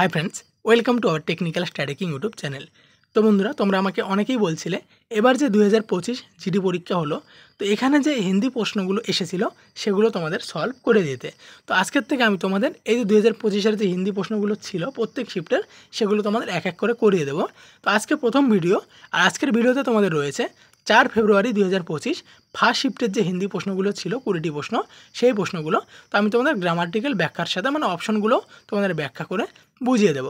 High friends, welcome to our technical strategizing YouTube channel. তো বন্ধুরা, তোমরা আমাকে অনেকেই বলছিলে এবার যে 2025 জিডি পরীক্ষা হলো, তো এখানে যে হিন্দি প্রশ্নগুলো এসেছিলো সেগুলো তোমাদের সলভ করে দিতে। তো আজকের থেকে আমি তোমাদের এই যে 2025-এর যে হিন্দি প্রশ্নগুলো ছিল প্রত্যেক শিফটের, সেগুলো তোমাদের এক এক করে করিয়ে দেবো। তো আজকে প্রথম ভিডিও, আর আজকের ভিডিওতে তোমাদের রয়েছে 4 ফেব্রুয়ারি 2025 ফার্স্ট শিফটের যে হিন্দি প্রশ্নগুলো ছিল 20টি প্রশ্ন, সেই প্রশ্নগুলো। তো আমি তোমাদের গ্রামাটিক্যাল ব্যাখ্যার সাথে মানে অপশনগুলো তোমাদের ব্যাখ্যা করে বুঝিয়ে দেব।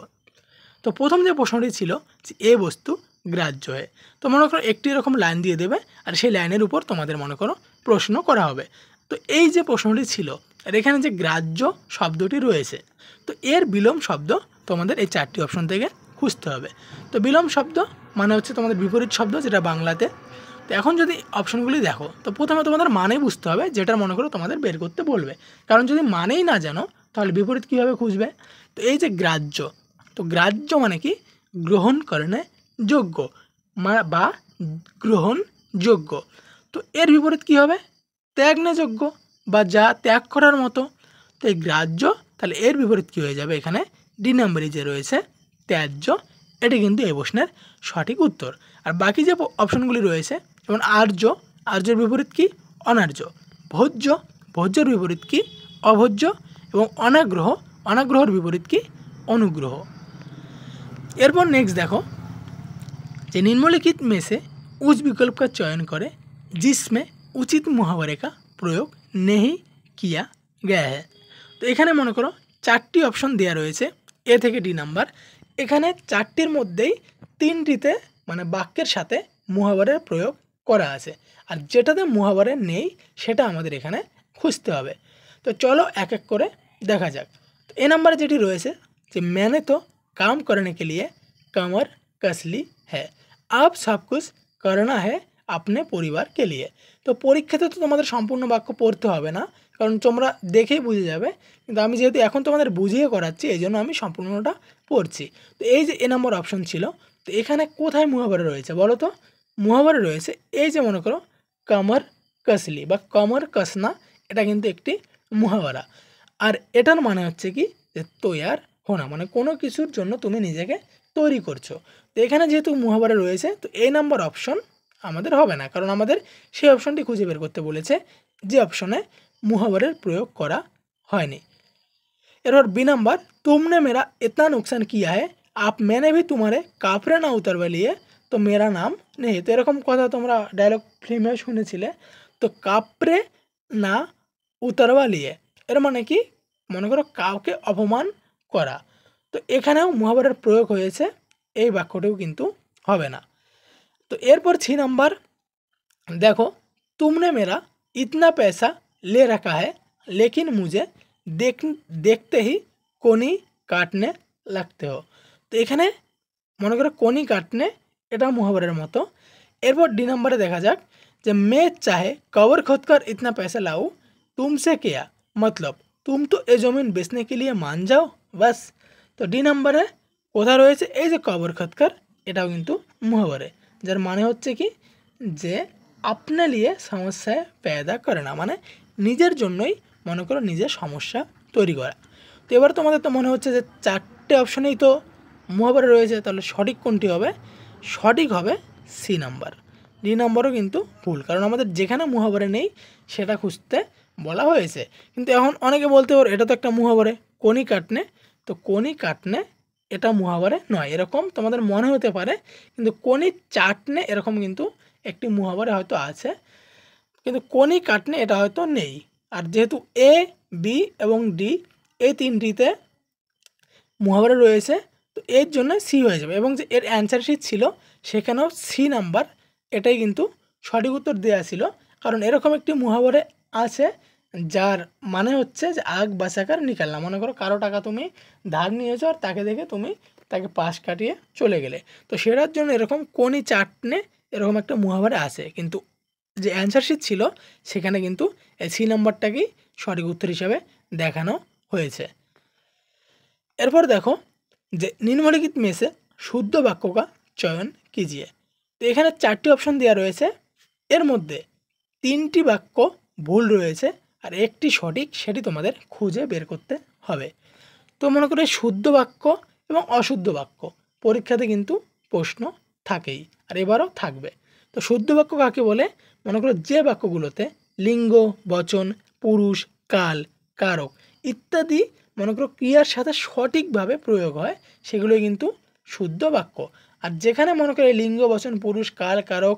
তো প্রথম যে প্রশ্নটি ছিল যে এ বস্তু গ্রাহ্য হয়, তো মনে করো একটি এরকম লাইন দিয়ে দেবে আর সেই লাইনের উপর তোমাদের মনে করো প্রশ্ন করা হবে। তো এই যে প্রশ্নটি ছিল আর এখানে যে গ্রাহ্য শব্দটি রয়েছে, তো এর বিলোম শব্দ তোমাদের এই 4টি অপশন থেকে খুঁজতে হবে। তো বিলোম শব্দ মানে হচ্ছে তোমাদের বিপরীত শব্দ, যেটা বাংলাতে। তো এখন যদি অপশনগুলি দেখো, তো প্রথমে তোমাদের মানে বুঝতে হবে, যেটার মনে করো তোমাদের বের করতে বলবে। কারণ যদি মানেই না জানো তাহলে বিপরীত কীভাবে খুঁজবে। তো এই যে গ্রাহ্য, তো গ্রাহ্য মানে কি গ্রহণ করণে যোগ্য বা গ্রহণযোগ্য। তো এর বিপরীত কী হবে, ত্যাগনে যোগ্য বা যা ত্যাগ করার মতো। তো এই গ্রাহ্য, তাহলে এর বিপরীত কী হয়ে যাবে, এখানে ডি নাম্বারই যে রয়েছে ত্যায্য, এটি কিন্তু এই প্রশ্নের সঠিক উত্তর। আর বাকি যে অপশনগুলি রয়েছে, যেমন আর্য, আর্যের বিপরীত কি অনার্য, ভোজ্য, ভোজ্যের বিপরীত কি অভোজ্য, এবং অনাগ্রহ, অনাগ্রহের বিপরীত কি অনুগ্রহ। এরপর নেক্সট দেখো যে निम्नलिखित में से उस विकल्प का चयन करें जिसमें उचित मुहावरे का प्रयोग नहीं किया गया है। তো এখানে মনে করো 4টি অপশন দেওয়া রয়েছে এ থেকে ডি নাম্বার। এখানে 4টির মধ্যেই 3টিতে মানে বাক্যের সাথে মুহাবরের প্রয়োগ করা আছে, আর যেটাতে মুহাবরে নেই সেটা আমাদের এখানে খুঁজতে হবে। তো চলো এক এক করে দেখা যাক। তো এ নাম্বারে যেটি রয়েছে যে मैंने तो काम करने के लिए कमर कस ली है, अब सब कुछ करना है अपने परिवार के लिए। তো পরীক্ষাতে তো তোমাদের সম্পূর্ণ বাক্য পড়তে হবে না, কারণ তোমরা দেখেই বুঝে যাবে, কিন্তু আমি যেহেতু এখন তোমাদের বুঝিয়ে করাচ্ছি এই জন্য আমি সম্পূর্ণটা পড়ছি। তো এই যে এ নম্বর অপশন ছিল, তো এখানে কোথায় মুহাবরা রয়েছে বলো তো। মুহাবরা রয়েছে এই যে মনে করো কমর কসলি বা কমর কসনা, এটা কিন্তু একটি মুহাবরা। আর এটার মানে হচ্ছে কি যে তৈয়ার হোনা, মানে কোনো কিছুর জন্য তুমি নিজেকে তৈরি করছো। তো এখানে যেহেতু মুহাবরা রয়েছে, তো এই নাম্বার অপশন আমাদের হবে না, কারণ আমাদের সেই অপশনটি খুঁজে বের করতে বলেছে যে অপশনে মুহাবরের প্রয়োগ করা হয়নি। এরপর বি নাম্বার तुमने मेरा इतना नुकसान किया है आप मैंने भी तुम्हारे काफरे ना उतरवा लिए तो मेरा नाम নেই। তো এরকম কথা তোমরা ডায়লগ ফিল্মে শুনেছিলে। তো কাপড়ে না উতরবা লিয়ে এর মানে কি মনে করো কাউকে অপমান করা। তো এখানেও মুহাবরের প্রয়োগ হয়েছে, এই বাক্যটিও কিন্তু হবে না। তো এরপর 6 নাম্বার देखो तुमने मेरा इतना पैसा ले रखा है लेकिन मुझे देखते ही कोनी काटने लगते हो। তো এখানে মনে করো কোনি কাটনে, এটা মুহাবরের মতো। এরপর ডি নাম্বারে দেখা যাক যে मैं चाहे कवर खोद कर इतना पैसा लाऊं तुमसे क्या मतलब तुम तो ये ज़मीन बेचने के लिए मान जाओ बस। তো ডি নাম্বারে কোথা রয়েছে এই যে কবর খতকার, এটাও কিন্তু মুহাবরে, যার মানে হচ্ছে কি যে আপনা লিয়ে সমস্যায় পেদা করে না, মানে নিজের জন্যই মনে করো নিজের সমস্যা তৈরি করা। তো এবার তোমাদের তো মনে হচ্ছে যে 4টে অপশনেই তো মুহাবরে রয়েছে, তাহলে সঠিক কোনটি হবে? সঠিক হবে সি নাম্বার। ডি নাম্বারও কিন্তু ভুল, কারণ আমাদের যেখানে মুহাবরে নেই সেটা খুঁজতে বলা হয়েছে। কিন্তু এখন অনেকে বলতে পারো এটা তো একটা মুহাবরে কোনি কাটনে, তো কোনি কাটনে এটা মুহাবরে নয়, এরকম তোমাদের মনে হতে পারে, কিন্তু কোনি চাটনে এরকম কিন্তু একটি মুহাবরে হয়তো আছে, কিন্তু কোনি কাটনে এটা হয়তো নেই। আর যেহেতু এ, বি এবং ডি এই 3টিতে মুহাবরে রয়েছে, তো এর জন্য সি হয়ে যাবে, এবং যে এর অ্যান্সার শিট ছিল সেখানেও সি নাম্বার এটাই কিন্তু সঠিক উত্তর দেওয়া ছিল। কারণ এরকম একটি মুহাবরে আছে যার মানে হচ্ছে যে আগ বাঁচাকার নিকালনা, মনে করো কারো টাকা তুমি ধার নিয়েছো আর তাকে দেখে তুমি তাকে পাশ কাটিয়ে চলে গেলে, তো সেটার জন্য এরকম কোনি চাটনে এরকম একটা মুহাবরে আছে, কিন্তু যে অ্যান্সার শিট ছিল সেখানে কিন্তু এই সি নাম্বারটাকেই সঠিক উত্তর হিসাবে দেখানো হয়েছে। এরপর দেখো যে নিম্নলিখিত में से শুদ্ধ বাক্য का চয়ন कीजिए। তো এখানে 4টি অপশন দেওয়া রয়েছে, এর মধ্যে 3টি বাক্য ভুল রয়েছে আর একটি সঠিক, সেটি তোমাদের খুঁজে বের করতে হবে। তো মনে করো শুদ্ধ বাক্য এবং অশুদ্ধ বাক্য পরীক্ষাতে কিন্তু প্রশ্ন থাকেই, আর এবারও থাকবে। তো শুদ্ধ বাক্য কাকে বলে? মনে করো যে বাক্যগুলোতে লিঙ্গ, বচন, পুরুষ, কাল, কারক ইত্যাদি মনে করো ক্রিয়ার সাথে সঠিকভাবে প্রয়োগ হয়, সেগুলোই কিন্তু শুদ্ধ বাক্য। আর যেখানে মনে করো লিঙ্গ, বচন, পুরুষ, কাল, কারক,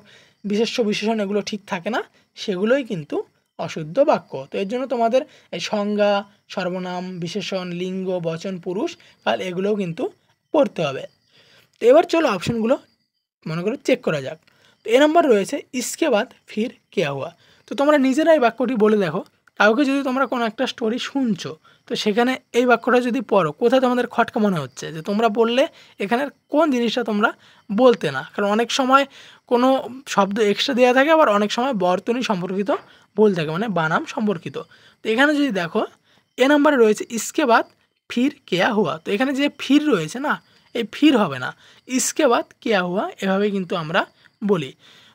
বিশেষ্য, বিশেষণ এগুলো ঠিক থাকে না, সেগুলোই কিন্তু অশুদ্ধ বাক্য। তো এর জন্য তোমাদের এই সংজ্ঞা, সর্বনাম, বিশেষণ, লিঙ্গ, বচন, পুরুষ, কাল এগুলোও কিন্তু পড়তে হবে। তো এবার চলো অপশনগুলো মনে করো চেক করা যাক। তো এ নাম্বার রয়েছে ইসকে বাদ ফির কেয়া হুয়া। তো তোমরা নিজেরাই বাক্যটি বলে দেখো, কাউকে যদি তোমরা কোনো একটা স্টোরি শুনছো, তো সেখানে এই বাক্যটা যদি পড়ো, কোথায় তোমাদের খটকা মনে হচ্ছে যে তোমরা বললে এখানের কোন জিনিসটা তোমরা বলতে না? কারণ অনেক সময় কোনো শব্দ এক্সট্রা দেওয়া থাকে, আবার অনেক সময় বর্তনী সম্পর্কিত ভুল থাকে, মানে বানাম সম্পর্কিত। তো এখানে যদি দেখো এ নাম্বারে রয়েছে ইসকে বাদ ফির কেয়া হুয়া। তো এখানে যে ফির রয়েছে না, এই ফির হবে না, ইসকে বাদ কেয়া হুয়া এভাবে কিন্তু আমরা বলি।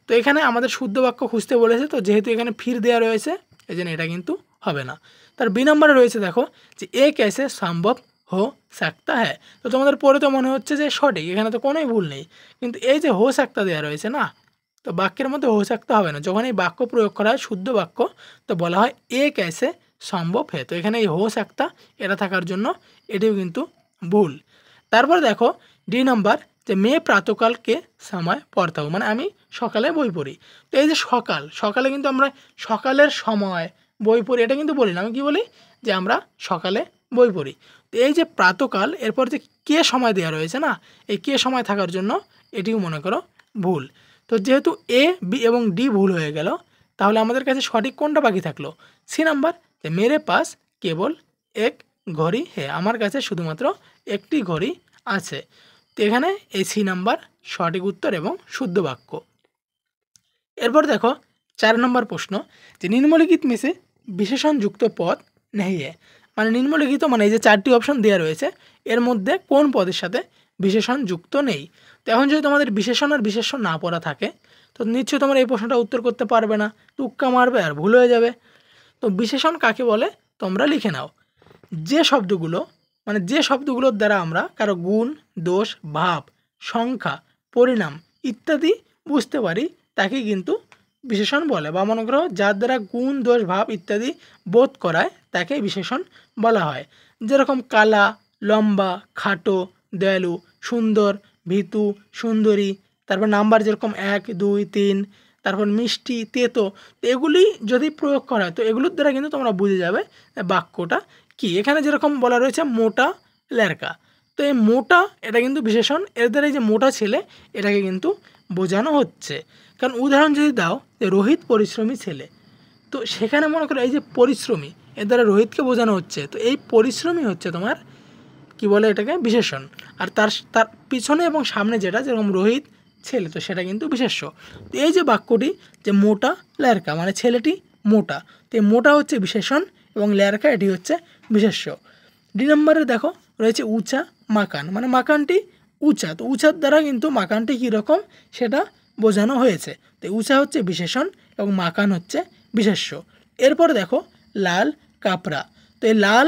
তো এখানে আমাদের শুদ্ধ বাক্য খুঁজতে বলেছে, তো যেহেতু এখানে ফির দেওয়া রয়েছে এই জন্য এটা কিন্তু হবে না। তার বি নাম্বারে রয়েছে দেখো যে এ कैसे সম্ভব হো सकता है। তো তোমাদের পড়ে তো মনে হচ্ছে যে সঠিক, এখানে তো কোনোই ভুল নেই, কিন্তু এই যে হো सकता দেওয়া রয়েছে না, তো বাক্যের মধ্যে হো सकता হবে না। যখন এই বাক্য প্রয়োগ করা হয় শুদ্ধ বাক্য, তো বলা হয় এ कैसे সম্ভব है। তো এখানে এই হো सकता এটা থাকার জন্য এটিও কিন্তু ভুল। তারপর দেখো ডি নাম্বার যে মেয়ে প্রাতকালকে সময় পড়তে হবে, মানে আমি সকালে বই পড়ি। তো এই যে সকাল, সকালে কিন্তু আমরা সকালের সময় বই পড়ি এটা কিন্তু বলি না, আমি কি বলি যে আমরা সকালে বই পড়ি। তো এই যে প্রাতকাল এরপর যে কে সময় দেওয়া রয়েছে না, এই কে সময় থাকার জন্য এটিও মনে করো ভুল। তো যেহেতু এ, বি এবং ডি ভুল হয়ে গেল, তাহলে আমাদের কাছে সঠিক কোনটা বাকি থাকলো? সি নাম্বার যে মেরে পাস কেবল এক ঘড়ি হে, আমার কাছে শুধুমাত্র একটি ঘড়ি আছে। তো এখানে এই সি নাম্বার সঠিক উত্তর এবং শুদ্ধ বাক্য। এরপর দেখো 4 নম্বর প্রশ্ন যে নিম্নলিখিত में से বিশেষণযুক্ত পদ নেই है। মানে নিম্নলিখিত মানে এই যে 4টি অপশন দেওয়া রয়েছে, এর মধ্যে কোন পদের সাথে বিশেষণ যুক্ত নেই? তো এখন যদি তোমাদের বিশেষণ আর বিশেষ্য না পড়া থাকে, তো নিশ্চয়ই তোমরা এই প্রশ্নটা উত্তর করতে পারবে না, তুক্কা মারবে আর ভুল হয়ে যাবে। তো বিশেষণ কাকে বলে তোমরা লিখে নাও। যে শব্দগুলো মানে যে শব্দগুলোর দ্বারা আমরা কারো গুণ, দোষ, ভাব, সংখ্যা, পরিণাম ইত্যাদি বুঝতে পারি, তাকেই কিন্তু বিশেষণ বলে। বা মনে করো যার দ্বারা গুণ, দোষ, ভাব ইত্যাদি বোধ করায় তাকে বিশেষণ বলা হয়। যেরকম কালা, লম্বা, খাটো, দয়ালু, সুন্দর, ভীতু, সুন্দরী। তারপর নাম্বার যেরকম 1, 2, 3, তারপর মিষ্টি, তেতো, তো এগুলি যদি প্রয়োগ করা হয়, তো এগুলোর দ্বারা কিন্তু তোমরা বুঝে যাবে বাক্যটা কি। এখানে যেরকম বলা রয়েছে মোটা ল্যারকা, তো এই মোটা এটা কিন্তু বিশেষণ, এর দ্বারা এই যে মোটা ছেলে এটাকে কিন্তু বোঝানো হচ্ছে। কারণ উদাহরণ যদি দাও যে রোহিত পরিশ্রমী ছেলে, তো সেখানে মনে করো এই যে পরিশ্রমী এর দ্বারা রোহিতকে বোঝানো হচ্ছে, তো এই পরিশ্রমী হচ্ছে তোমার কি বলে এটাকে বিশেষণ। আর তার তার পিছনে এবং সামনে যেটা যেরকম রোহিত ছেলে, তো সেটা কিন্তু বিশেষ্য। তো এই যে বাক্যটি যে মোটা ল্যারকা মানে ছেলেটি মোটা, তো এই মোটা হচ্ছে বিশেষণ এবং ল্যারকা এটি হচ্ছে বিশেষ্য। ডি নম্বরে দেখো রয়েছে উঁচা মাকান, মানে মাকানটি উঁচা, তো উঁচার দ্বারা কিন্তু মাকানটি কীরকম সেটা বোঝানো হয়েছে। তো উঁচা হচ্ছে বিশেষণ এবং মাকান হচ্ছে বিশেষ্য। এরপর দেখো লাল কাপড়া, তো এই লাল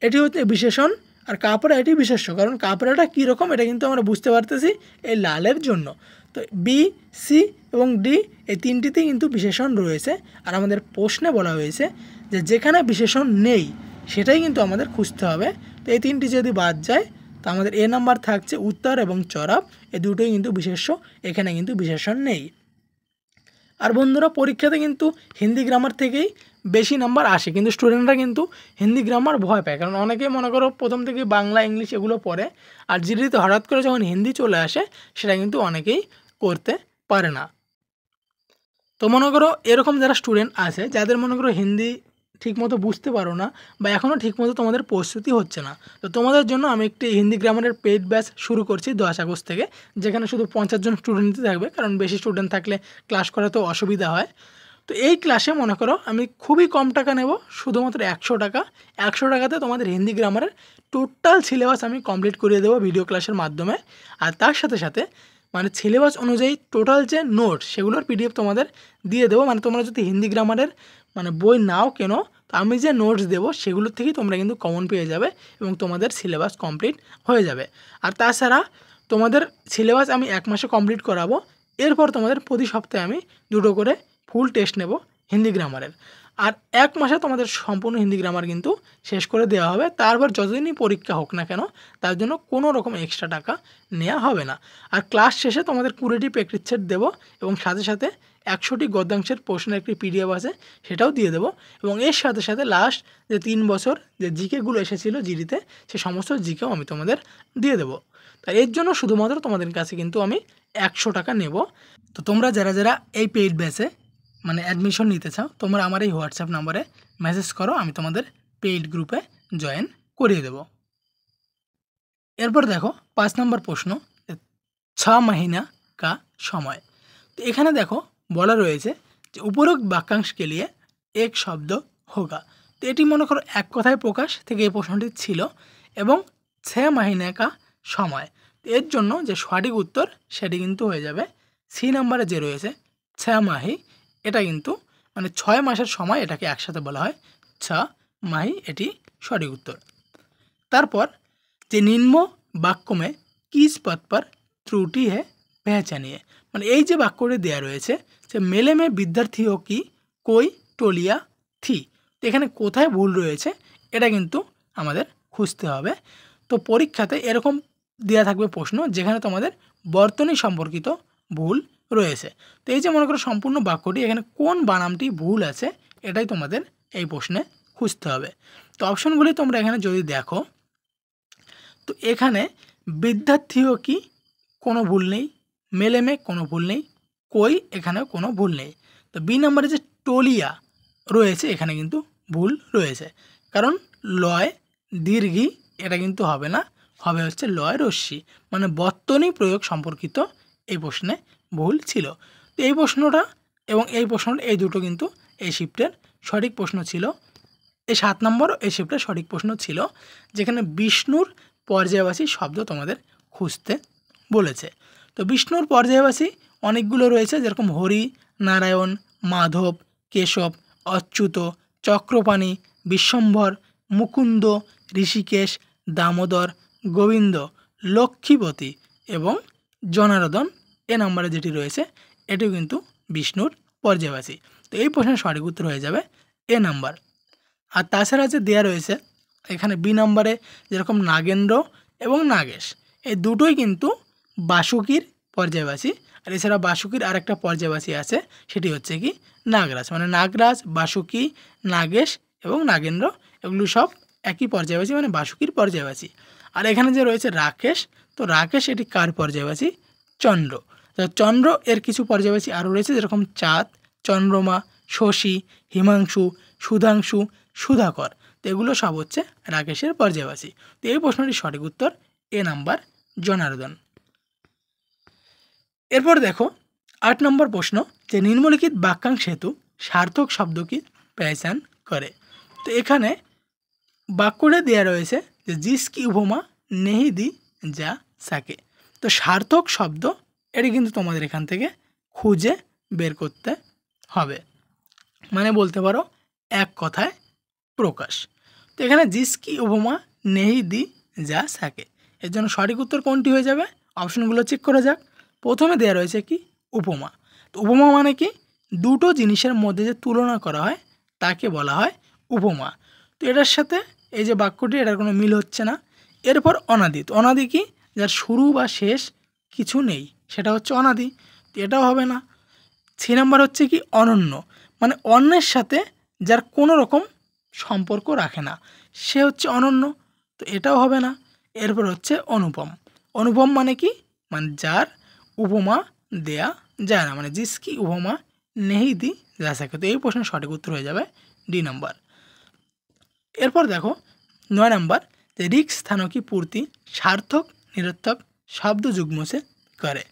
এটি হচ্ছে বিশেষণ আর কাপড়া এটি বিশেষ্য, কারণ কাপড়াটা কীরকম এটা কিন্তু আমরা বুঝতে পারতেছি এই লালের জন্য। তো বি, সি এবং ডি এই তিনটিতেই কিন্তু বিশেষণ রয়েছে। আর আমাদের প্রশ্নে বলা হয়েছে যে যেখানে বিশেষণ নেই সেটাই কিন্তু আমাদের খুঁজতে হবে। তো এই তিনটি যদি বাদ যায়, তো আমাদের এ নাম্বার থাকছে উত্তর এবং চরাব, এই দুটোই কিন্তু বিশেষ্য, এখানে কিন্তু বিশেষণ নেই। আর বন্ধুরা পরীক্ষাতে কিন্তু হিন্দি গ্রামার থেকেই বেশি নাম্বার আসে, কিন্তু স্টুডেন্টরা কিন্তু হিন্দি গ্রামার ভয় পায়, কারণ অনেকেই মনে করো প্রথম থেকে বাংলা, ইংলিশ এগুলো পড়ে, আর জিডিতে হঠাৎ করে যখন হিন্দি চলে আসে সেটা কিন্তু অনেকেই করতে পারে না। তো মনে করো এরকম যারা স্টুডেন্ট আছে যাদের মনে করো হিন্দি ঠিকমতো বুঝতে পারো না বা এখনও ঠিকমতো তোমাদের প্রস্তুতি হচ্ছে না, তো তোমাদের জন্য আমি একটি হিন্দি গ্রামারের পেইড ব্যাচ শুরু করছি 10 আগস্ট থেকে, যেখানে শুধু 50 জন স্টুডেন্টই থাকবে, কারণ বেশি স্টুডেন্ট থাকলে ক্লাস করা তো অসুবিধা হয়। তো এই ক্লাসে মনে করো আমি খুবই কম টাকা নেব, শুধুমাত্র 100 টাকা। 100 টাকাতে তোমাদের হিন্দি গ্রামারের টোটাল সিলেবাস আমি কমপ্লিট করিয়ে দেবো ভিডিও ক্লাসের মাধ্যমে। আর তার সাথে সাথে মানে সিলেবাস অনুযায়ী টোটাল যে নোট সেগুলোর পিডিএফ তোমাদের দিয়ে দেবো। মানে তোমরা যদি হিন্দি গ্রামারের মানে বই নাও কেনো, তো আমি যে নোটস দেবো সেগুলোর থেকেই তোমরা কিন্তু কমন পেয়ে যাবে এবং তোমাদের সিলেবাস কমপ্লিট হয়ে যাবে। আর তাছাড়া তোমাদের সিলেবাস আমি 1 মাসে কমপ্লিট করাবো। এরপর তোমাদের প্রতি সপ্তাহে আমি 2টো করে ফুল টেস্ট নেব হিন্দি গ্রামারের। আর 1 মাসে তোমাদের সম্পূর্ণ হিন্দি গ্রামার কিন্তু শেষ করে দেওয়া হবে। তারপর যতদিনই পরীক্ষা হোক না কেন তার জন্য কোনো রকম এক্সট্রা টাকা নেওয়া হবে না। আর ক্লাস শেষে তোমাদের 20টি প্র্যাকটিস সেট দেবো এবং সাথে সাথে 100টি গদ্যাংশের প্রশ্নের একটি পিডিএফ আছে সেটাও দিয়ে দেবো। এবং এর সাথে সাথে লাস্ট যে 3 বছর যে জিকেগুলো এসেছিলো জিডিতে সে সমস্ত জিকেও আমি তোমাদের দিয়ে দেবো। তাই এর জন্য শুধুমাত্র তোমাদের কাছে কিন্তু আমি 100 টাকা নেব। তো তোমরা যারা যারা এই পেইড ব্যাচে মানে অ্যাডমিশন নিতে চাও তোমরা আমার এই হোয়াটসঅ্যাপ নাম্বারে মেসেজ করো, আমি তোমাদের পেইড গ্রুপে জয়েন করিয়ে দেব। এরপর দেখো 5 নম্বর প্রশ্ন, 6 महीना का समय। তো এখানে দেখো বলা রয়েছে যে উপরোক্ত বাক্যাংশ কে লিয়ে এক শব্দ হোগা। তো এটি মনে করো এক কথায় প্রকাশ থেকে এই প্রশ্নটি ছিল এবং 6 महीने का समय। তো এর জন্য যে সঠিক উত্তর সেটি কিন্তু হয়ে যাবে সি নাম্বারে যে রয়েছে 6 माही। এটা কিন্তু মানে 6 মাসের সময় এটাকে একসাথে বলা হয় 6 माही, এটি সঠিক উত্তর। তারপর যে নিম্ন বাক্য মে কিস পদ পর ত্রুটি है पहचानिए, মানে এই যে বাক্যটি দেওয়া রয়েছে যে মেলে মে বিদ্যার্থীও কি কই টলিয়া থি। তো এখানে কোথায় ভুল রয়েছে এটা কিন্তু আমাদের খুঁজতে হবে। তো পরীক্ষাতে এরকম দেওয়া থাকবে প্রশ্ন যেখানে তোমাদের বর্তনী সম্পর্কিত ভুল রয়েছে। তো এই যে মনে করো সম্পূর্ণ বাক্যটি এখানে কোন বানামটি ভুল আছে এটাই তোমাদের এই প্রশ্নে খুঁজতে হবে। তো অপশনগুলি তোমরা এখানে যদি দেখো তো এখানে বিদ্যার্থীও কি কোনো ভুল নেই, মেলে মে কোনো ভুল নেই, কই এখানেও কোনো ভুল নেই। তো বি নম্বরে যে টলিয়া রয়েছে এখানে কিন্তু ভুল রয়েছে, কারণ লয় দীর্ঘি এটা কিন্তু হবে না, হবে হচ্ছে লয় রস্যি, মানে বর্তনী প্রয়োগ সম্পর্কিত এই প্রশ্নে ভুল ছিল। তো এই প্রশ্নটা এবং এই প্রশ্নটা এই দুটো কিন্তু এই শিফটের সঠিক প্রশ্ন ছিল। এই 7 নম্বর এই শিফটের সঠিক প্রশ্ন ছিল যেখানে বিষ্ণুর পর্যায়বাসী শব্দ তোমাদের খুঁজতে বলেছে। তো বিষ্ণুর পর্যায়বাসী অনেকগুলো রয়েছে, যেরকম হরি, নারায়ণ, মাধব, কেশব, অচ্যুত, চক্রপাণি, বিশ্বম্ভর, মুকুন্দ, ঋষিকেশ, দামোদর, গোবিন্দ, লক্ষ্মীপতি এবং জনার্দন। এ নম্বরে যেটি রয়েছে এটিও কিন্তু বিষ্ণুর পর্যায়বাসী। তো এই প্রশ্নের সঠিক উত্তর হয়ে যাবে এ নাম্বার। আর তাছাড়া যে দেওয়া রয়েছে এখানে বি নম্বরে যেরকম নাগেন্দ্র এবং নাগেশ এই দুটোই কিন্তু বাসুকির পর্যায়বাসী। আর এছাড়া বাসুকির আরেকটা পর্যায়বাসী আছে সেটি হচ্ছে কি নাগরাজ, মানে নাগরাজ, বাসুকি, নাগেশ এবং নাগেন্দ্র এগুলো সব একই পর্যায়বাসী, মানে বাসুকির পর্যায়বাসী। আর এখানে যে রয়েছে রাকেশ, তো রাকেশ এটি কার পর্যায়বাসী? চন্দ্র। তো চন্দ্র এর কিছু পর্যায়বাসী আরও রয়েছে যেরকম চাঁদ, চন্দ্রমা, শশী, হিমাংশু, সুধাংশু, সুধাকর। তো এগুলো সব হচ্ছে রাকেশের পর্যায়বাসী। তো এই প্রশ্নটির সঠিক উত্তর এ নাম্বার জনার্দন। এরপর দেখো 8 নম্বর প্রশ্ন যে নিম্নলিখিত বাক্যাংশ হেতু সার্থক শব্দ কি পহচান করে। তো এখানে বাক্যটা দেওয়া রয়েছে যে জিসকি উপমা নেহি দি যা সাকে। তো সার্থক শব্দ এটি কিন্তু তোমাদের এখান থেকে খুঁজে বের করতে হবে, মানে বলতে পারো এক কথায় প্রকাশ। তো এখানে জিসকি উপমা নেহি দি যা সাকে, এর জন্য সঠিক উত্তর কোনটি হয়ে যাবে? অপশনগুলো চেক করা যাক। প্রথমে দেওয়া রয়েছে কি উপমা। তো উপমা মানে কি দুটো জিনিসের মধ্যে যে তুলনা করা হয় তাকে বলা হয় উপমা। তো এটার সাথে এই যে বাক্যটি এটার কোনো মিল হচ্ছে না। এরপর অনাদি, তো অনাদি কি যার শুরু বা শেষ কিছু নেই সেটা হচ্ছে অনাদি, তো এটাও হবে না। 6 নাম্বার হচ্ছে কি অনন্য, মানে অন্যের সাথে যার কোনো রকম সম্পর্ক রাখে না সে হচ্ছে অনন্য, তো এটাও হবে না। এরপর হচ্ছে অনুপম। অনুপম মানে কি, মানে যার উপমা দেয়া যায় না, মানে জিসকি উপমা নেহি দি যা সাকে। তো এই প্রশ্নের সঠিক উত্তর হয়ে যাবে ডি নাম্বার। এরপর দেখো 9 নাম্বার যে রিক স্থানও কি পূর্তি সার্থক নিরর্থক শব্দ যুগ্ম সে করে।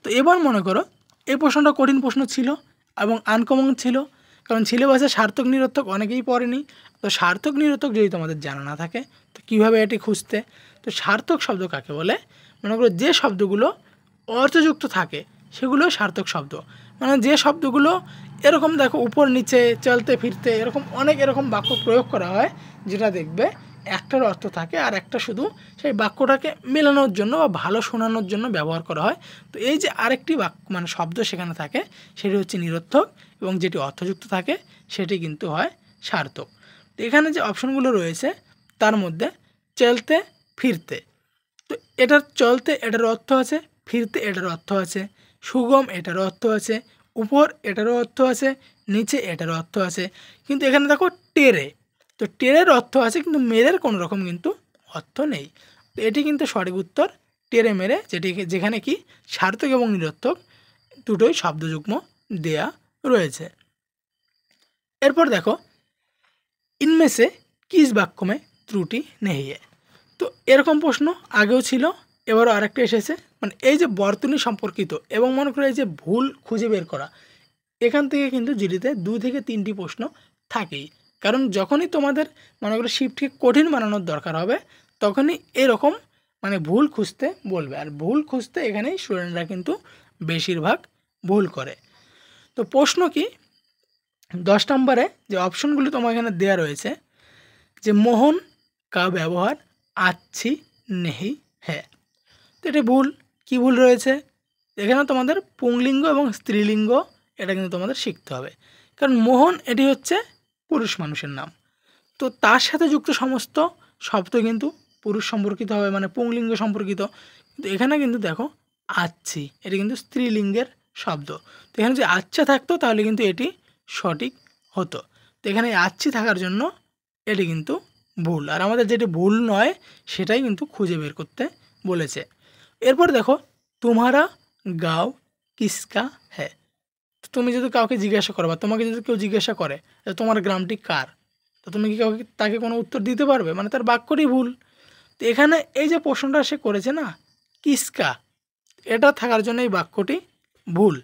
তো এবার মনে করো এই প্রশ্নটা কঠিন প্রশ্ন ছিল এবং আনকমন ছিল, কারণ সিলেবাসে সার্থক নিরর্থক অনেকেই পড়েনি। তো সার্থক নিরর্থক যদি তোমাদের জানা না থাকে তো কীভাবে এটি খুঁজতে? তো সার্থক শব্দ কাকে বলে? মনে করো যে শব্দগুলো অর্থযুক্ত থাকে সেগুলো সার্থক শব্দ, মানে যে শব্দগুলো এরকম দেখো উপর নিচে, চলতে ফিরতে, এরকম অনেক এরকম বাক্য প্রয়োগ করা হয়, যেটা দেখবে একটার অর্থ থাকে আর একটা শুধু সেই বাক্যটাকে মেলানোর জন্য বা ভালো শোনানোর জন্য ব্যবহার করা হয়। তো এই যে আরেকটি বাক্য মানে শব্দ সেখানে থাকে, সেটি হচ্ছে নিরর্থক, এবং যেটি অর্থযুক্ত থাকে সেটি কিন্তু হয় সার্থক। তো এখানে যে অপশনগুলো রয়েছে তার মধ্যে চলতে ফিরতে, তো এটার চলতে এটার অর্থ আছে, ফিরতে এটার অর্থ আছে, সুগম এটার অর্থ আছে, উপর এটারও অর্থ আছে, নিচে এটারও অর্থ আছে। কিন্তু এখানে দেখো টেরে, তো টেরের অর্থ আছে কিন্তু মেরের কোনো রকম কিন্তু অর্থ নেই। তো এটি কিন্তু সঠিক উত্তর, টেরে মেরে, যেখানে কি সার্থক এবং নিরর্থক দুটোই শব্দযুগ্ম দেয়া রয়েছে। এরপর দেখো ইনমে সে কিস বাক্য মে ত্রুটি নেই है। তো এরকম প্রশ্ন আগেও ছিল, এবারও আরেকটা এসেছে। মানে এই যে বর্তনী সম্পর্কিত এবং মনে করে এই যে ভুল খুঁজে বের করা, এখান থেকে কিন্তু জিডিতে 2 থেকে 3টি প্রশ্ন থাকেই। কারণ যখনই তোমাদের মনে করো শিফটকে কঠিন বানানোর দরকার হবে, তখনই এরকম মানে ভুল খুঁজতে বলবে। আর ভুল খুঁজতে এখানেই স্টুডেন্টরা কিন্তু বেশিরভাগ ভুল করে। তো প্রশ্ন কি, 10 নম্বরে যে অপশনগুলো তোমার এখানে দেওয়া রয়েছে, যে মোহন কা ব্যবহার আচ্ছি নেহি হ্যাঁ, তো এটা ভুল। কি ভুল রয়েছে এখানে, তোমাদের পুংলিঙ্গ এবং স্ত্রীলিঙ্গ এটা কিন্তু তোমাদের শিখতে হবে। কারণ মোহন এটি হচ্ছে পুরুষ মানুষের নাম, তো তার সাথে যুক্ত সমস্ত শব্দ কিন্তু পুরুষ সম্পর্কিত হবে, মানে পুংলিঙ্গ সম্পর্কিত। কিন্তু এখানে কিন্তু দেখো আচ্ছি, এটি কিন্তু স্ত্রীলিঙ্গের শব্দ। তো এখানে যদি আচ্ছা থাকতো তাহলে কিন্তু এটি সঠিক হতো। তো এখানে আচ্ছি থাকার জন্য এটি কিন্তু ভুল, আর আমাদের যেটি ভুল নয় সেটাই কিন্তু খুঁজে বের করতে বলেছে। এরপর দেখো তোমারা গাঁও কিসকা হ্যাঁ, তুমি যদি কাউকে জিজ্ঞাসা করো বা তোমাকে যদি কেউ জিজ্ঞাসা করে যে তোমার গ্রামটি কার, তো তুমি কি কাউকে তাকে কোনো উত্তর দিতে পারবে? মানে তার বাক্যটি ভুল। তো এখানে এই যে প্রশ্নটা সে করেছে না, কিসকা, এটা থাকার জন্য এই বাক্যটি ভুল।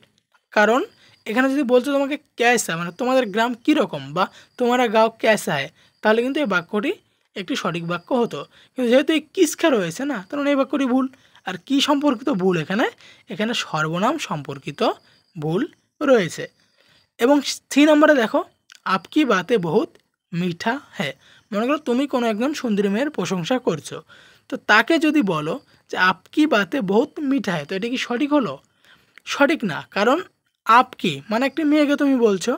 কারণ এখানে যদি বলতো তোমাকে ক্যাসা, মানে তোমাদের গ্রাম কীরকম, বা তোমারা গাঁও ক্যাসা হয়, তাহলে কিন্তু এই বাক্যটি একটি সঠিক বাক্য হতো। কিন্তু যেহেতু এই কিসকা রয়েছে না, তখন এই বাক্যটি ভুল। আর কি সম্পর্কিত ভুল এখানে, এখানে সর্বনাম সম্পর্কিত ভুল রয়েছে। এবং 3 নম্বরে দেখো আপকি বাতে বহুত মিঠা হ্যাঁ, মনে করো তুমি কোনো একজন সুন্দরী মেয়ের প্রশংসা করছো, তো তাকে যদি বলো যে আপকি বাতে বহুত মিঠা হ্যাঁ, তো এটা কি সঠিক হলো? সঠিক না, কারণ আপকি মানে একটি মেয়েকে তুমি বলছো,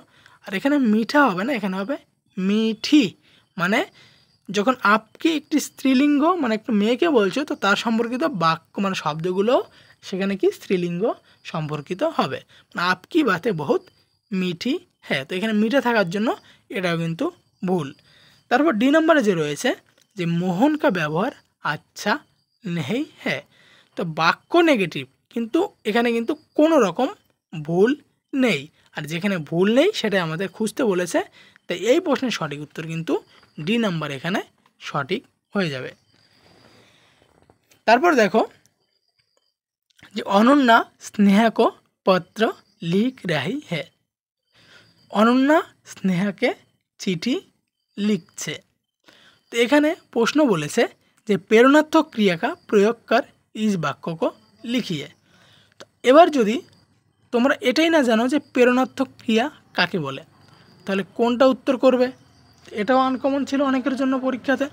আর এখানে মিঠা হবে না, এখানে হবে মিঠি। মানে যখন আপকি একটি স্ত্রীলিঙ্গ মানে একটু মেয়েকে বলছো, তো তার সম্পর্কিত বাক্য মানে শব্দগুলো সেখানে কি স্ত্রীলিঙ্গ সম্পর্কিত হবে। আপকি বাতে বহুত মিঠি হ্যাঁ, তো এখানে মিঠা থাকার জন্য এটাও কিন্তু ভুল। তারপর ডি নম্বরে যে রয়েছে যে মোহন কা ব্যবহার আচ্ছা নেই হ্যাঁ, তো বাক্য নেগেটিভ, কিন্তু এখানে কিন্তু কোনো রকম ভুল নেই। আর যেখানে ভুল নেই সেটা আমাদের খুঁজতে বলেছে, তাই এই প্রশ্নের সঠিক উত্তর কিন্তু ডি নাম্বার এখানে সঠিক হয়ে যাবে। তারপর দেখো যে অনন্যা স্নেহাকে পত্র লিখ রাহি হ্যাঁ, অনন্যা স্নেহাকে চিঠি লিখছে। তো এখানে প্রশ্ন বলেছে যে প্রেরণাত্মক ক্রিয়া কা প্রয়োগ কর ইস বাক্য কো লিখিয়ে। তো এবার যদি তোমরা এটাই না জানো যে প্রেরণাত্মক ক্রিয়া কাকে বলে, তাহলে কোনটা উত্তর করবে? এটাও আনকমন ছিল অনেকের জন্য পরীক্ষাতে।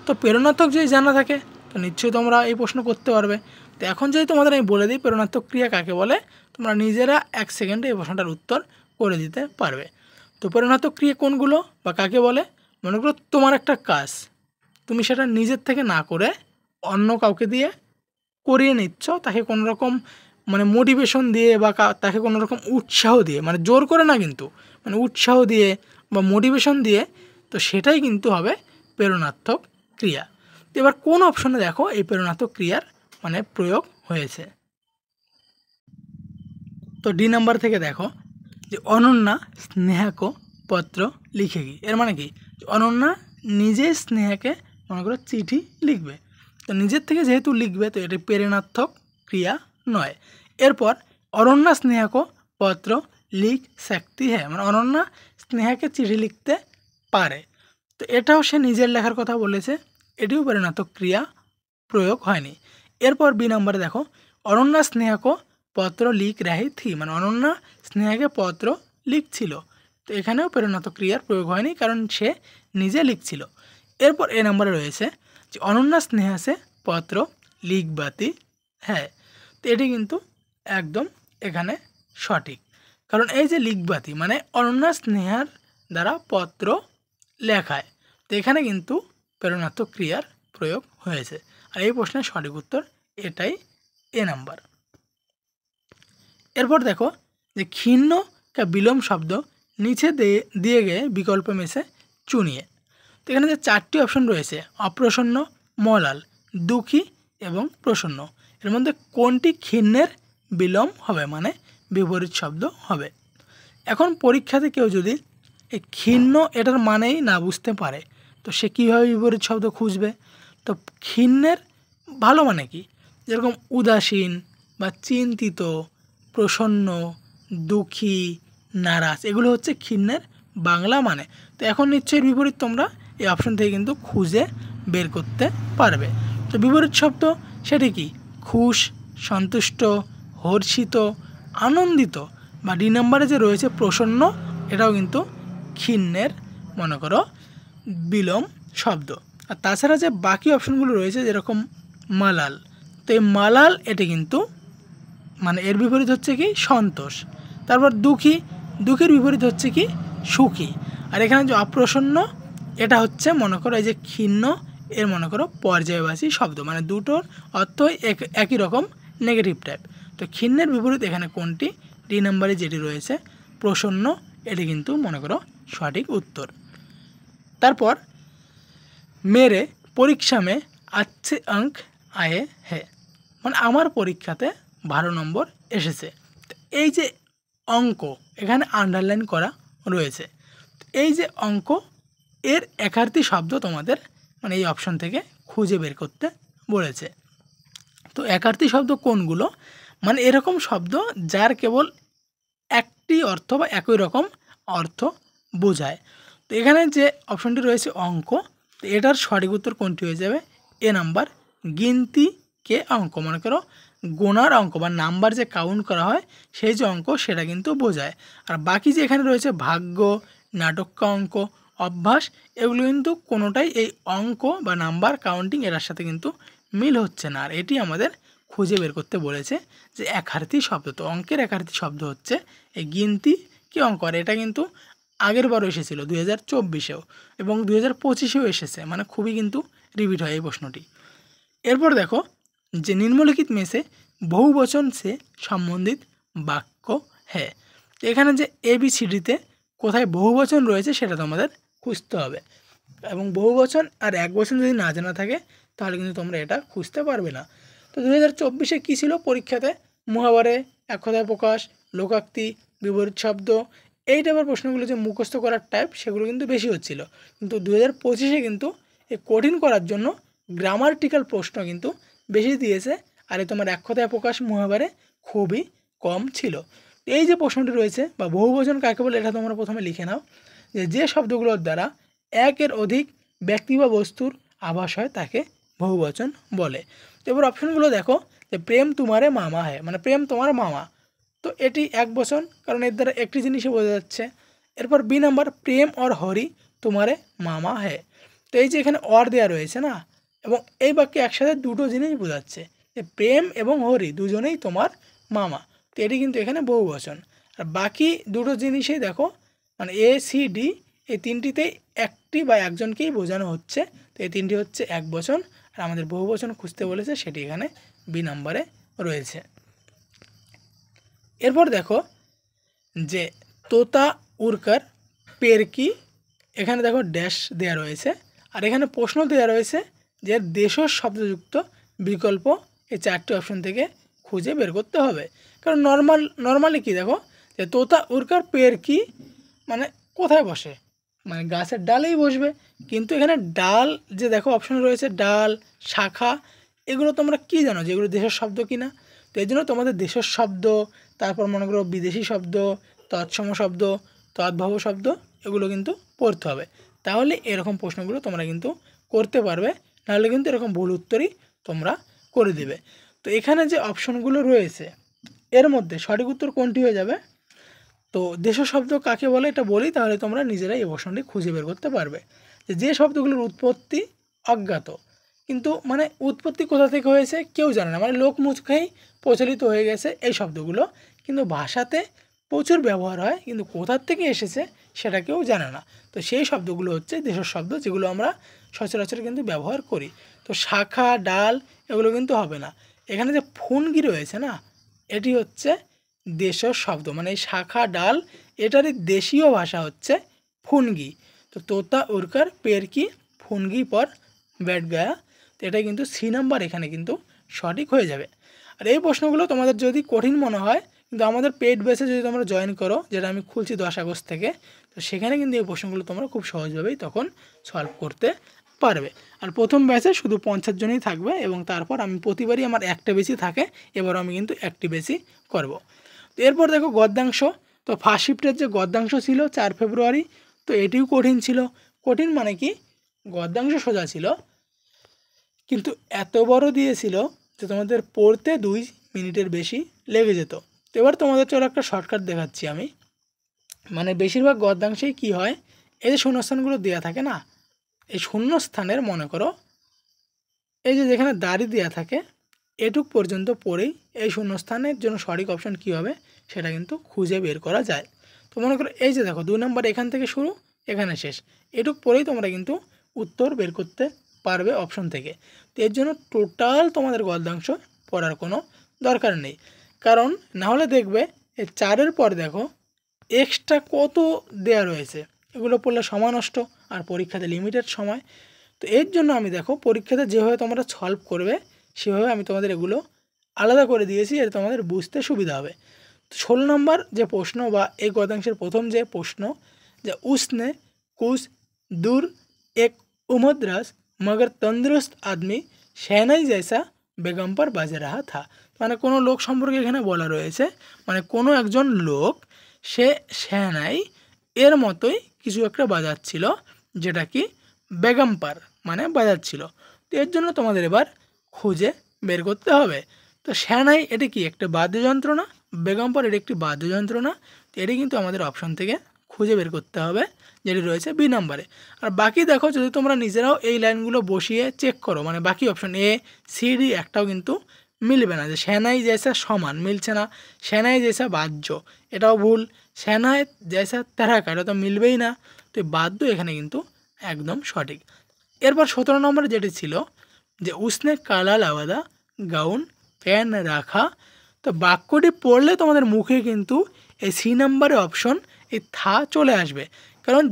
তো প্রেরণাত্মক যদি জানা থাকে তো নিশ্চয়ই তোমরা এই প্রশ্ন করতে পারবে। তো এখন যদি তোমাদের আমি বলে দিই প্রেরণাত্মক ক্রিয়া কাকে বলে, তোমরা নিজেরা 1 সেকেন্ডে এই প্রশ্নটার উত্তর করে দিতে পারবে। তো প্রেরণাত্মক ক্রিয়া কোনগুলো বা কাকে বলে, মনে করো তোমার একটা কাজ তুমি সেটা নিজের থেকে না করে অন্য কাউকে দিয়ে করিয়ে নিচ্ছ, তাকে কোনো রকম মানে মোটিভেশন দিয়ে বা তাকে কোনো রকম উৎসাহ দিয়ে, মানে জোর করে না কিন্তু, মানে উৎসাহ দিয়ে বা মোটিভেশন দিয়ে, তো সেটাই কিন্তু হবে প্রেরণাত্মক ক্রিয়া। তো এবার কোন অপশনে দেখো এই প্রেরণাত্মক ক্রিয়ার মানে প্রয়োগ হয়েছে। তো ডি নাম্বার থেকে দেখো যে অনন্যা স্নেহাকে পত্র লিখেগি, এর মানে কি অনন্যা নিজে স্নেহাকে মনে করো চিঠি লিখবে। তো নিজের থেকে যেহেতু লিখবে তো এটি প্রেরণাত্মক ক্রিয়া নয়। এরপর অনন্যা স্নেহাকে পত্র লিখ सकती है, মানে অনন্যা স্নেহাকে চিঠি লিখতে পারে। তো এটাও সে নিজের লেখার কথা বলেছে, এটিও প্রেরণাত্মক ক্রিয়া প্রয়োগ হয়নি। এরপর বি নম্বরে দেখো অনন্যা স্নেহাকে পত্র লিখ রাহি থি, মানে অনন্যা স্নেহাকে পত্র লিখছিল। তো এখানেও পরিণত ক্রিয়ার প্রয়োগ হয়নি, কারণ সে নিজে লিখছিল। এরপর এ নম্বরে রয়েছে যে অনন্যা স্নেহাসে পত্র লিখবাতি হ্যাঁ। তো এটি কিন্তু একদম এখানে সঠিক, কারণ এই যে লিখবাতি মানে অনন্যা স্নেহার দ্বারা পত্র লেখায়। তো এখানে কিন্তু প্রেরণাত্মক ক্রিয়ার প্রয়োগ হয়েছে। আর এই প্রশ্নের সঠিক উত্তর এটাই, এ নাম্বার। এরপর দেখো যে ক্ষীণ কা বিলোম শব্দ নিচে দিয়ে গিয়ে বিকল্প মেসে চুনিয়ে। তো এখানে যে 4টি অপশন রয়েছে অপ্রসন্ন, মলাল, দুঃখী এবং প্রসন্ন, এর মধ্যে কোনটি ক্ষীণের বিলোম হবে মানে বিপরীত শব্দ হবে? এখন পরীক্ষাতে কেউ যদি এই ক্ষীণ এটার মানেই না বুঝতে পারে, তো সে কীভাবে বিপরীত শব্দ খুঁজবে? তো ক্ষীণের ভালো মানে কি, যেরকম উদাসীন বা চিন্তিত, প্রসন্ন, দুঃখী, নারাজ, এগুলো হচ্ছে ক্ষীণের বাংলা মানে। তো এখন নিশ্চয়ই বিপরীত তোমরা এই অপশন থেকে কিন্তু খুঁজে বের করতে পারবে। তো বিপরীত শব্দ সেটি কি? খুশ, সন্তুষ্ট, হর্ষিত, আনন্দিত, বা ডি নম্বরে যে রয়েছে প্রসন্ন, এটাও কিন্তু ক্ষীণের মনে করো বিলোম শব্দ। আর তাছাড়া যে বাকি অপশনগুলো রয়েছে যেরকম মালাল, তো এই মালাল এটি কিন্তু মানে এর বিপরীত হচ্ছে কি সন্তোষ। তারপর দুঃখী, দুঃখের বিপরীত হচ্ছে কি সুখী। আর এখানে যে অপ্রসন্ন, এটা হচ্ছে মনে করো এই যে ক্ষীণ, এর মনে করো পর্যায়বাচী শব্দ, মানে দুটোর অর্থই একই রকম, নেগেটিভ টাইপ। তো ক্ষীণের বিপরীত এখানে কোনটি? ডি নম্বরে যেটি রয়েছে প্রসন্ন, এটি কিন্তু মনে করো সঠিক উত্তর। তারপর মেরে পরীক্ষা মে अच्छे अंक आए हैं, মানে আমার পরীক্ষাতে 12 নম্বর এসেছে। এই যে অঙ্ক এখানে আন্ডারলাইন করা রয়েছে, এই যে অঙ্ক এর একার্থী শব্দ তোমাদের মানে এই অপশন থেকে খুঁজে বের করতে বলেছে। তো একার্থী শব্দ কোনগুলো? মানে এরকম শব্দ যার কেবল একটি অর্থ বা একই রকম অর্থ বোঝায়। তো এখানে যে অপশনটি রয়েছে অঙ্ক, তো এটার সঠিক উত্তর কোনটি হয়ে যাবে? এ নাম্বার, গিনতি কে অঙ্ক, মনে করো গোনার অঙ্ক বা নাম্বার যে কাউন্ট করা হয় সেই যে অঙ্ক সেটা কিন্তু বোঝায়। আর বাকি যে এখানে রয়েছে ভাগ্য, নাটক্য অঙ্ক, অভ্যাস, এগুলো কিন্তু কোনোটাই এই অঙ্ক বা নাম্বার কাউন্টিং এটার সাথে কিন্তু মিল হচ্ছে না। আর এটি আমাদের খুঁজে বের করতে বলেছে যে একার্থী শব্দ। তো অঙ্কের একার্থী শব্দ হচ্ছে এই গিনতি কি অঙ্ক। আর এটা কিন্তু আগের বারও এসেছিলো 2024-এও এবং 2025-এও এসেছে, মানে খুবই কিন্তু রিপিট হয় এই প্রশ্নটি। এরপর দেখো যে নিম্নলিখিত में से বহুবচন সে সম্বন্ধিত বাক্য হ্যাঁ। এখানে যে ABCDতে কোথায় বহুবচন রয়েছে সেটা তোমাদের খুঁজতে হবে, এবং বহুবচন আর একবচন যদি না জানা থাকে তাহলে কিন্তু তোমরা এটা খুঁজতে পারবে না। তো 2024-এ কী ছিল পরীক্ষাতে? মহাবারে, এক কথায় প্রকাশ, লোকাক্তি, বিপরীত শব্দ, এই টাইপের প্রশ্নগুলো যে মুখস্থ করার টাইপ সেগুলো কিন্তু বেশি হচ্ছিল। কিন্তু 2025-এ কিন্তু এই কঠিন করার জন্য গ্রামাটিক্যাল প্রশ্ন কিন্তু বেশি দিয়েছে, আর তোমার এক কথায় প্রকাশ, মহাবারে খুবই কম ছিল। এই যে প্রশ্নটি রয়েছে বা বহুবচন কাকে বলে এটা তোমরা প্রথমে লিখে নাও, যে শব্দগুলোর দ্বারা একের অধিক ব্যক্তি বা বস্তুর আভাস হয় তাকে বহুবচন বলে। তো এবার অপশনগুলো দেখো যে প্রেম তোমারে মামা হয়, মানে প্রেম তোমার মামা, তো এটি এক বচন, কারণ এর দ্বারা একটি জিনিসই বোঝা যাচ্ছে। এরপর বি নাম্বার, প্রেম और হরি তোমারে মামা হ্যায়। তো এই যে এখানে অর দেওয়া রয়েছে না, এবং এই বাক্যে একসাথে দুটো জিনিস বোঝাচ্ছে যে প্রেম এবং হরি দুজনেই তোমার মামা। তো এটি কিন্তু এখানে বহুবচন। আর বাকি দুটো জিনিসই দেখো মানে ACD এই তিনটিতেই একটি বা একজনকেই বোঝানো হচ্ছে। তো এই তিনটি হচ্ছে এক বচন, আর আমাদের বহুবচন খুঁজতে বলেছে সেটি এখানে বি নাম্বারে রয়েছে। এরপর দেখো যে তোতা উড়कर পের কি, এখানে দেখো ড্যাশ দেওয়া রয়েছে, আর এখানে প্রশ্ন দেওয়া রয়েছে যে দেশজ শব্দযুক্ত বিকল্প এই 4টি অপশন থেকে খুঁজে বের করতে হবে। কারণ নর্মালি কি দেখো যে তোতা উড়कर পের কি মানে কোথায় বসে, মানে গাছের ডালেই বসবে। কিন্তু এখানে ডাল যে দেখো অপশনে রয়েছে ডাল, শাখা, এগুলো তোমরা কি জানো যে এগুলো দেশের শব্দ কি না? তো এই জন্য তোমাদের দেশের শব্দ, তারপর মনে করো বিদেশি শব্দ, তৎসম শব্দ, তদ্ভব শব্দ, এগুলো কিন্তু পড়তে হবে। তাহলে এরকম প্রশ্নগুলো তোমরা কিন্তু করতে পারবে, নাহলে কিন্তু এরকম ভুল উত্তরই তোমরা করে দেবে। তো এখানে যে অপশনগুলো রয়েছে এর মধ্যে সঠিক উত্তর কোনটি হয়ে যাবে? তো দেশ শব্দ কাকে বলে এটা বলি, তাহলে তোমরা নিজেরাই এই প্রশ্নটি খুঁজে বের করতে পারবে যে শব্দগুলোর উৎপত্তি অজ্ঞাত, কিন্তু মানে উৎপত্তি কোথা থেকে হয়েছে কেউ জানে না, মানে লোকমুখেই প্রচলিত হয়ে গেছে এই শব্দগুলো, কিন্তু ভাষাতে প্রচুর ব্যবহার হয়, কিন্তু কোথার থেকে এসেছে সেটা কেউ জানে না। তো সেই শব্দগুলো হচ্ছে দেশের শব্দ, যেগুলো আমরা সচরাচর কিন্তু ব্যবহার করি। তো শাখা, ডাল এগুলো কিন্তু হবে না। এখানে যে ফুনগি রয়েছে না, এটি হচ্ছে দেশের শব্দ, মানে এই শাখা ডাল এটারই দেশীয় ভাষা হচ্ছে ফুনগি। তো তোতা উড়কার পের কি ফুনগি পর ব্যাট গায়া, তো এটা কিন্তু সি নাম্বার এখানে কিন্তু সঠিক হয়ে যাবে। আর এই প্রশ্নগুলো তোমাদের যদি কঠিন মনে হয়, কিন্তু আমাদের পেড বেসে যদি তোমরা জয়েন করো, যেটা আমি খুলছি 10 আগস্ট থেকে, তো সেখানে কিন্তু এই প্রশ্নগুলো তোমরা খুব সহজভাবেই তখন সলভ করতে পারবে। আর প্রথম ব্যাচে শুধু 50 জনই থাকবে, এবং তারপর আমি প্রতিবারই আমার একটা বেশি থাকে, এবার আমি কিন্তু একটি বেশি করব। তো এরপর দেখো গদ্যাংশ। তো ফার্স্ট শিফটের যে গদ্যাংশ ছিল 4 ফেব্রুয়ারি, তো এটিও কঠিন ছিল। কঠিন মানে কি, গদ্যাংশ সোজা ছিল, কিন্তু এত বড় দিয়েছিল যে তোমাদের পড়তে 2 মিনিটের বেশি লেগে যেত। তো এবার তোমাদের চলো একটা শর্টকাট দেখাচ্ছি আমি। মানে বেশিরভাগ গদ্যাংশেই কী হয়, এই যে শূন্যস্থানগুলো দেওয়া থাকে না, এই শূন্যস্থানের মনে করো এই যে যেখানে দাড়ি দেওয়া থাকে এটুক পর্যন্ত পড়েই এই শূন্যস্থানের জন্য সঠিক অপশন কী হবে সেটা কিন্তু খুঁজে বের করা যায়। তো মনে করো এই যে দেখো 2 নম্বর এখান থেকে শুরু, এখানে শেষ, এটুক পরেই তোমরা কিন্তু উত্তর বের করতে পারবে অপশন থেকে। তো এর জন্য টোটাল তোমাদের গদ্যাংশ পড়ার কোনো দরকার নেই, কারণ নাহলে দেখবে এই 4-এর পর দেখো এক্সট্রা কত দেয়া রয়েছে, এগুলো পড়লে সময় নষ্ট, আর পরীক্ষাতে লিমিটেড সময়। তো এর জন্য আমি দেখো পরীক্ষাতে যেভাবে তোমরা সলভ করবে সেভাবে আমি তোমাদের এগুলো আলাদা করে দিয়েছি, এর তোমাদের বুঝতে সুবিধা হবে। তো 16 নম্বর যে প্রশ্ন বা এই গদ্যাংশের প্রথম যে প্রশ্ন, যে উসনে কুছ দূর এক উমদরাজ মগর তন্দুরুস্ত আদমি শহনাই জৈসা বেগম পর বাজে রাহা থা। মানে কোনো লোক সম্পর্কে এখানে বলা রয়েছে, মানে কোনো একজন লোক সে শহনাই এর মতোই কিছু একটা বাজাচ্ছিল, যেটা কি বেগম পার মানে বাজাচ্ছিল। তো এর জন্য তোমাদের এবার খুঁজে বের করতে হবে। তো শহনাই এটি কি একটা বাদ্যযন্ত্র না, বেগম পার এটি একটি বাদ্যযন্ত্র না, তো এটি কিন্তু আমাদের অপশন থেকে খুঁজে বের করতে হবে, যেটি রয়েছে বি নাম্বারে। আর বাকি দেখো যদি তোমরা নিজেরাও এই লাইনগুলো বসিয়ে চেক করো, মানে বাকি অপশন এ সি ডি একটাও কিন্তু মিলবে না, যে শহনাই জেসা সমান মিলছে না, শহনাই জেসা বাদ্য এটাও ভুল, শহনাই জেসা তেরাকা এটা তো মিলবেই না। তো এই বাদ্য এখানে কিন্তু একদম সঠিক। এরপর 17 নম্বরে যেটি ছিল যে উসনে কালা লাওয়াদা গাউন প্যান রাখা, তো বাক্যটি পড়লে তোমাদের মুখে কিন্তু এই সি নাম্বারে অপশন এই থা চলে আসবে, কারণ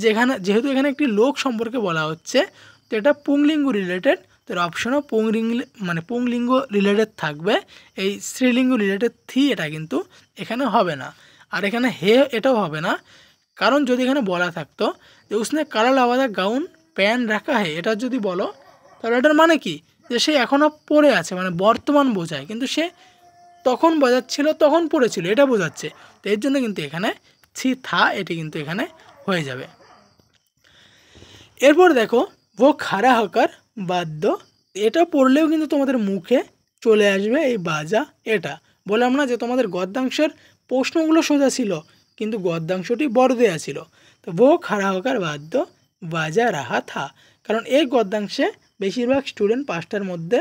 যেহেতু এখানে একটি লোক সম্পর্কে বলা হচ্ছে, তো এটা পুংলিঙ্গ রিলেটেড, তো অপশনও পুংলিঙ্গ রিলেটেড থাকবে, এই স্ত্রীলিঙ্গ রিলেটেড থি এটা কিন্তু এখানে হবে না। আর এখানে হে এটাও হবে না, কারণ যদি এখানে বলা থাকতো যে উসনে কালা লাওয়াদা গাউন প্যান রাখা হে, এটা যদি বলো তাহলে এটার মানে কি, যে সে এখনও পড়ে আছে, মানে বর্তমান বোঝায়, কিন্তু সে তখন বাজাচ্ছিল তখন পড়েছিল এটা বোঝাচ্ছে। তো এর জন্য কিন্তু এখানে ছি থা এটি কিন্তু এখানে হয়ে যাবে। এরপর দেখো ভো খাড়া হকার বাদ্য, এটা পড়লেও কিন্তু তোমাদের মুখে চলে আসবে এই বাজা। এটা বললাম না যে তোমাদের গদ্যাংশের প্রশ্নগুলো সোজা ছিল, কিন্তু গদ্যাংশটি বড় দেয়া ছিল। তো ভো খাড়া হকার বাদ্য বাজা রাহা থা, কারণ এই গদ্যাংশে বেশিরভাগ স্টুডেন্ট 5টার মধ্যে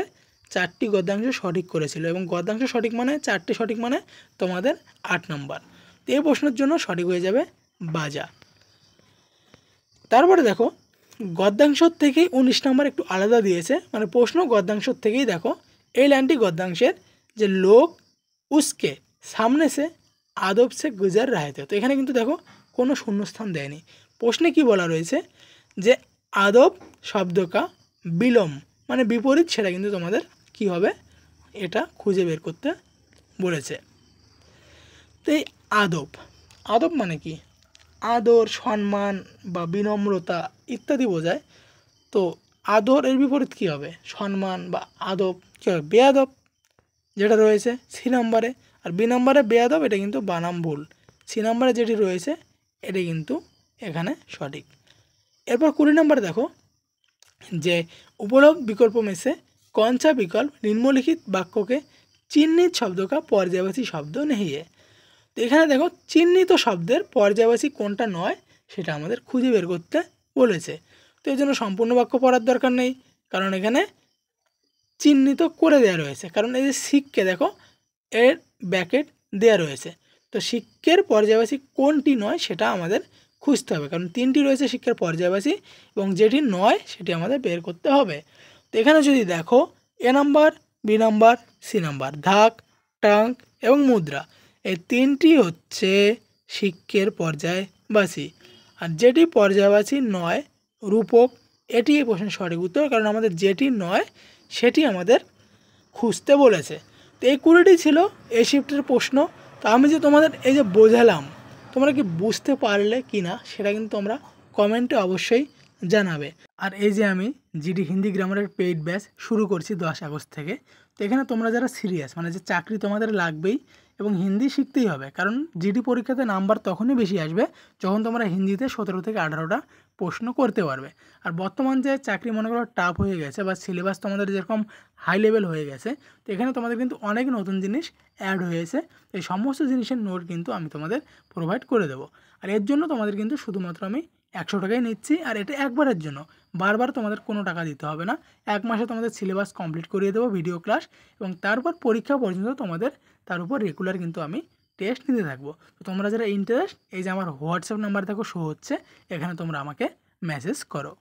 4টি গদ্যাংশ সঠিক করেছিল, এবং গদ্যাংশ সঠিক মানে 4টি সঠিক মানে তোমাদের 8 নম্বর। তো এই প্রশ্নের জন্য সঠিক হয়ে যাবে বাজা। তারপরে দেখো গদ্যাংশ থেকেই 19 নম্বর একটু আলাদা দিয়েছে, মানে প্রশ্ন গদ্যাংশ থেকেই দেখো এই লাইনটি গদ্যাংশের, যে লোক উসকে সামনে সে আদব সে গুজার রাহে थे। তো এখানে কিন্তু দেখো কোনো শূন্যস্থান দেয়নি। প্রশ্নে কি বলা রয়েছে যে আদব শব্দ কা বিলোম মানে বিপরীত, সেটা কিন্তু তোমাদের কি হবে এটা খুঁজে বের করতে বলেছে। তো এই আদব, আদব মানে কি, আদর, সম্মান বা বিনম্রতা ইত্যাদি বোঝায়। তো আদর এর বিপরীত কী হবে, সম্মান বা আদব কী হবে, বেয়াদব, যেটা রয়েছে সি নাম্বারে। আর বি নাম্বারে বেয়াদব এটা কিন্তু বানাম ভুল, সি নাম্বারে যেটি রয়েছে এটি কিন্তু এখানে সঠিক। এরপর 20 নম্বরে দেখো যে उपलब्ध विकल्पों में से कौन सा विकल्प निम्नलिखित वाक्यों के चिन्हित शब्दों का पर्यायवाची शब्द नहीं है। তো এখানে দেখো চিহ্নিত শব্দের পর্যায়বাচী কোনটা নয় সেটা আমাদের খুঁজে বের করতে বলেছে। তো এই জন্য সম্পূর্ণ বাক্য পড়ার দরকার নেই, কারণ এখানে চিহ্নিত করে দেওয়া রয়েছে। কারণ এই যে শিক্ষে দেখো এর ব্যাকেট দেওয়া রয়েছে, তো শিক্ষের পর্যায়বাচী কোনটি নয় সেটা আমাদের খুঁজতে হবে, কারণ 3টি রয়েছে শিক্ষার পর্যায়বাচী এবং যেটি নয় সেটি আমাদের বের করতে হবে। তো এখানে যদি দেখো A number, B number, C number, ধাক, টাঙ্ক এবং মুদ্রা, এই 3টি হচ্ছে শিক্ষের পর্যায়বাচী। আর যেটি পর্যায়বাচী নয়, রূপক, এটি এই প্রশ্নের সঠিক উত্তর, কারণ আমাদের যেটি নয় সেটি আমাদের খুঁজতে বলেছে। তো এই 20টি ছিল এই শিফটের প্রশ্ন। তো আমি যে তোমাদের এই যে বোঝালাম, তোমরা কি বুঝতে পারলে কি না সেটা কিন্তু তোমরা কমেন্টে অবশ্যই জানাবে। আর এই যে আমি জিডি হিন্দি গ্রামারের পেইড ব্যাচ শুরু করছি 10 আগস্ট থেকে। তো এখানে তোমরা যারা সিরিয়াস, মানে যে চাকরি তোমাদের লাগবেই এবং হিন্দি শিখতেই হবে, কারণ জিডি পরীক্ষাতে নাম্বার তখনই বেশি আসবে যখন তোমরা হিন্দিতে 17 থেকে 18টা প্রশ্ন করতে পারবে। আর বর্তমান যে চাকরি মনে করো টাফ হয়ে গেছে বা সিলেবাস তোমাদের যেরকম হাই লেভেল হয়ে গেছে, তো এখানে তোমাদের কিন্তু অনেক নতুন জিনিস অ্যাড হয়েছে। এই সমস্ত জিনিসের নোট কিন্তু আমি তোমাদের প্রোভাইড করে দেবো। আর এর জন্য তোমাদের কিন্তু শুধুমাত্র আমি 100 টাকাই নিচ্ছি, আর এটা একবারের জন্য, বারবার তোমাদের কোনো টাকা দিতে হবে না। 1 মাসে তোমাদের সিলেবাস কমপ্লিট করিয়ে দেবো ভিডিও ক্লাস, এবং তারপর পরীক্ষা পর্যন্ত তোমাদের তার উপর রেগুলার কিন্তু আমি টেস্ট নিতে থাকবো। তো তোমরা যারা ইন্টারেস্ট, এই যে আমার হোয়াটসঅ্যাপ নাম্বার দেখো শো হচ্ছে, এখানে তোমরা আমাকে মেসেজ করো।